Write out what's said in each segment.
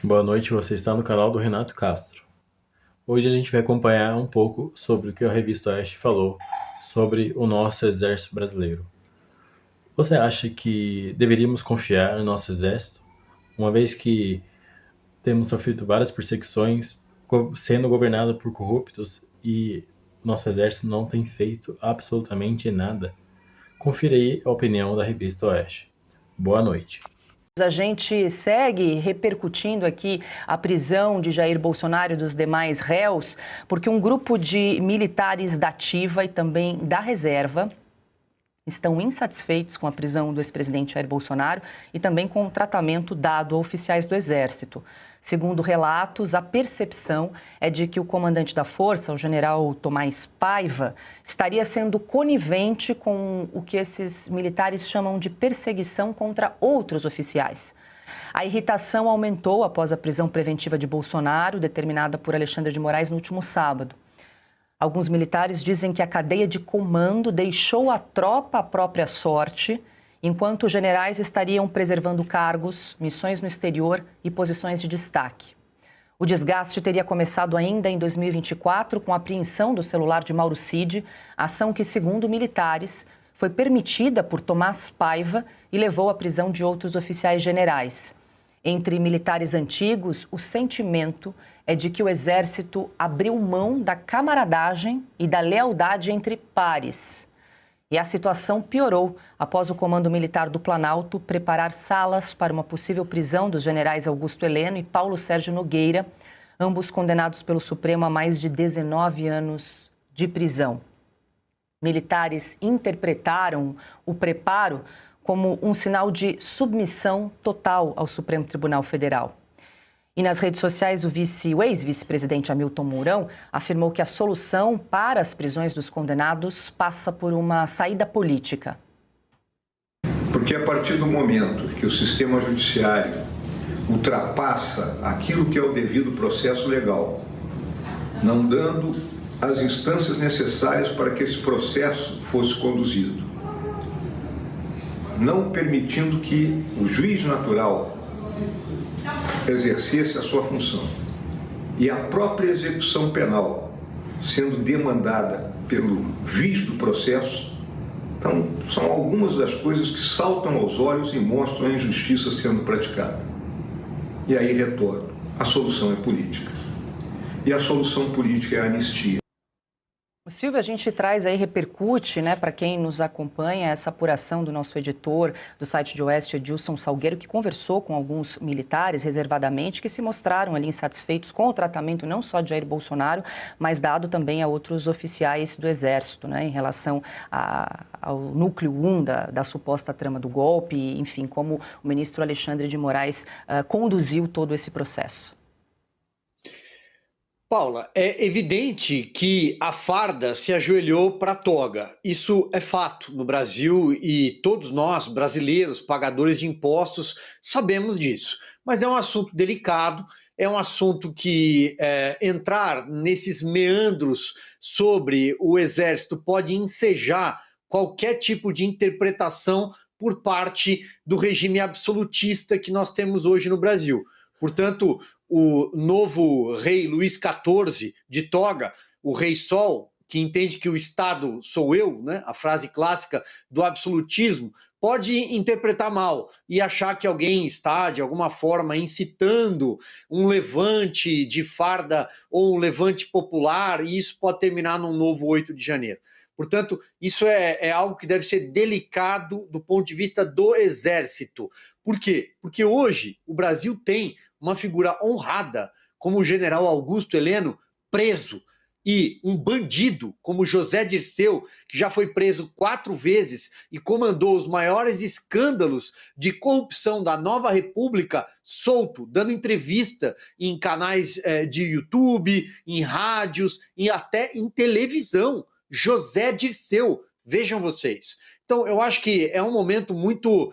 Boa noite, você está no canal do Renato Castro. Hoje a gente vai acompanhar um pouco sobre o que a revista Oeste falou sobre o nosso exército brasileiro. Você acha que deveríamos confiar no nosso exército, uma vez que temos sofrido várias perseguições, sendo governado por corruptos e o nosso exército não tem feito absolutamente nada? Confira aí a opinião da revista Oeste. Boa noite. A gente segue repercutindo aqui a prisão de Jair Bolsonaro e dos demais réus, porque um grupo de militares da ativa e também da reserva estão insatisfeitos com a prisão do ex-presidente Jair Bolsonaro e também com o tratamento dado a oficiais do Exército. Segundo relatos, a percepção é de que o comandante da força, o general Tomás Paiva, estaria sendo conivente com o que esses militares chamam de perseguição contra outros oficiais. A irritação aumentou após a prisão preventiva de Bolsonaro, determinada por Alexandre de Moraes no último sábado. Alguns militares dizem que a cadeia de comando deixou a tropa à própria sorte, enquanto os generais estariam preservando cargos, missões no exterior e posições de destaque. O desgaste teria começado ainda em 2024 com a apreensão do celular de Mauro Cid, ação que, segundo militares, foi permitida por Tomás Paiva e levou à prisão de outros oficiais generais. Entre militares antigos, o sentimento é de que o Exército abriu mão da camaradagem e da lealdade entre pares. E a situação piorou após o Comando Militar do Planalto preparar salas para uma possível prisão dos generais Augusto Heleno e Paulo Sérgio Nogueira, ambos condenados pelo Supremo a mais de 19 anos de prisão. Militares interpretaram o preparo como um sinal de submissão total ao Supremo Tribunal Federal. E nas redes sociais, o ex-vice-presidente Hamilton Mourão afirmou que a solução para as prisões dos condenados passa por uma saída política. Porque a partir do momento que o sistema judiciário ultrapassa aquilo que é o devido processo legal, não dando as instâncias necessárias para que esse processo fosse conduzido, não permitindo que o juiz natural exercesse a sua função e a própria execução penal sendo demandada pelo juiz do processo, então são algumas das coisas que saltam aos olhos e mostram a injustiça sendo praticada. E aí retorno, a solução é política. E a solução política é a anistia. Silvia, a gente traz aí, repercute, né, para quem nos acompanha, essa apuração do nosso editor do site de Oeste, Edilson Salgueiro, que conversou com alguns militares reservadamente, que se mostraram ali insatisfeitos com o tratamento não só de Jair Bolsonaro, mas dado também a outros oficiais do Exército, né, em relação ao núcleo 1 da suposta trama do golpe, enfim, como o ministro Alexandre de Moraes conduziu todo esse processo. Paula, é evidente que a farda se ajoelhou para a toga. Isso é fato no Brasil e todos nós, brasileiros, pagadores de impostos, sabemos disso. Mas é um assunto delicado, é um assunto que entrar nesses meandros sobre o Exército pode ensejar qualquer tipo de interpretação por parte do regime absolutista que nós temos hoje no Brasil. Portanto, o novo rei Luís XIV de toga, o Rei Sol, que entende que o Estado sou eu, né? A frase clássica do absolutismo, pode interpretar mal e achar que alguém está, de alguma forma, incitando um levante de farda ou um levante popular, e isso pode terminar num novo 8 de janeiro. Portanto, isso é algo que deve ser delicado do ponto de vista do Exército. Por quê? Porque hoje o Brasil tem uma figura honrada como o general Augusto Heleno preso e um bandido como José Dirceu, que já foi preso 4 vezes e comandou os maiores escândalos de corrupção da Nova República, solto, dando entrevista em canais de YouTube, em rádios e até em televisão. José Dirceu, vejam vocês. Então, eu acho que é um momento muito...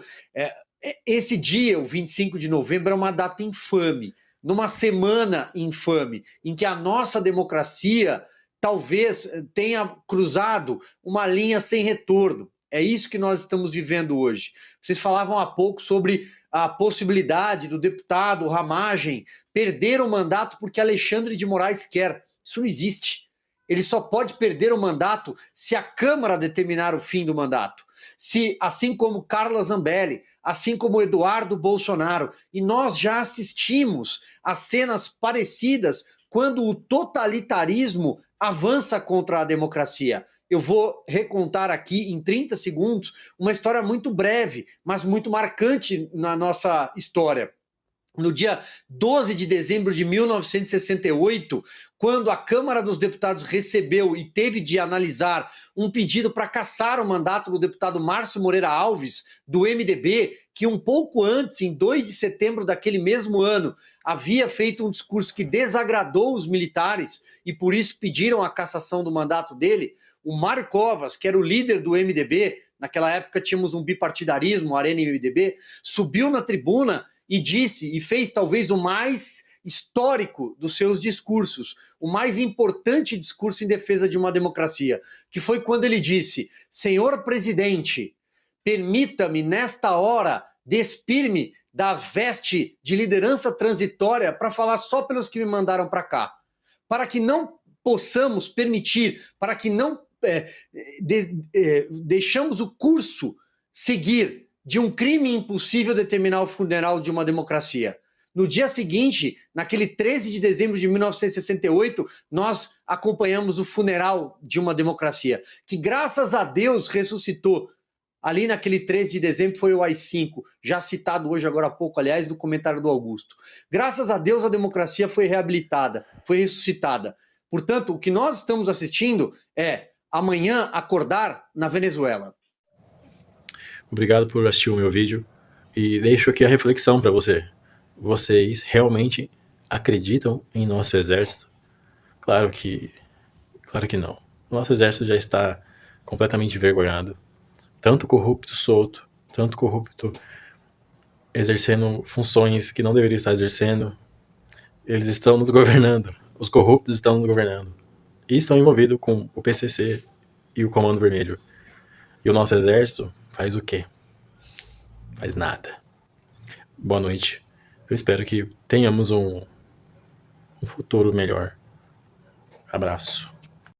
esse dia, o 25 de novembro, é uma data infame, numa semana infame, em que a nossa democracia talvez tenha cruzado uma linha sem retorno. É isso que nós estamos vivendo hoje. Vocês falavam há pouco sobre a possibilidade do deputado Ramagem perder o mandato porque Alexandre de Moraes quer. Isso não existe. Ele só pode perder o mandato se a Câmara determinar o fim do mandato. Se, assim como Carla Zambelli, assim como Eduardo Bolsonaro, e nós já assistimos a cenas parecidas quando o totalitarismo avança contra a democracia. Eu vou recontar aqui em 30 segundos uma história muito breve, mas muito marcante na nossa história. No dia 12 de dezembro de 1968, quando a Câmara dos Deputados recebeu e teve de analisar um pedido para cassar o mandato do deputado Márcio Moreira Alves, do MDB, que um pouco antes, em 2 de setembro daquele mesmo ano, havia feito um discurso que desagradou os militares e por isso pediram a cassação do mandato dele, o Mário Covas, que era o líder do MDB, naquela época tínhamos um bipartidarismo, Arena e MDB, subiu na tribuna e disse, e fez talvez o mais histórico dos seus discursos, o mais importante discurso em defesa de uma democracia, que foi quando ele disse: senhor presidente, permita-me nesta hora despir-me da veste de liderança transitória para falar só pelos que me mandaram para cá, para que não possamos permitir, para que não deixamos o curso seguir de um crime impossível determinar o funeral de uma democracia. No dia seguinte, naquele 13 de dezembro de 1968, nós acompanhamos o funeral de uma democracia, que graças a Deus ressuscitou. Ali naquele 13 de dezembro foi o AI-5, já citado hoje agora há pouco, aliás, do comentário do Augusto. Graças a Deus a democracia foi reabilitada, foi ressuscitada. Portanto, o que nós estamos assistindo é amanhã acordar na Venezuela. Obrigado por assistir o meu vídeo e deixo aqui a reflexão para você. Vocês realmente acreditam em nosso exército? Claro que não. O nosso exército já está completamente envergonhado. Tanto corrupto solto, tanto corrupto exercendo funções que não deveria estar exercendo. Eles estão nos governando. Os corruptos estão nos governando. E estão envolvidos com o PCC e o Comando Vermelho. E o nosso exército faz o quê? Faz nada. Boa noite. Eu espero que tenhamos um futuro melhor. Abraço.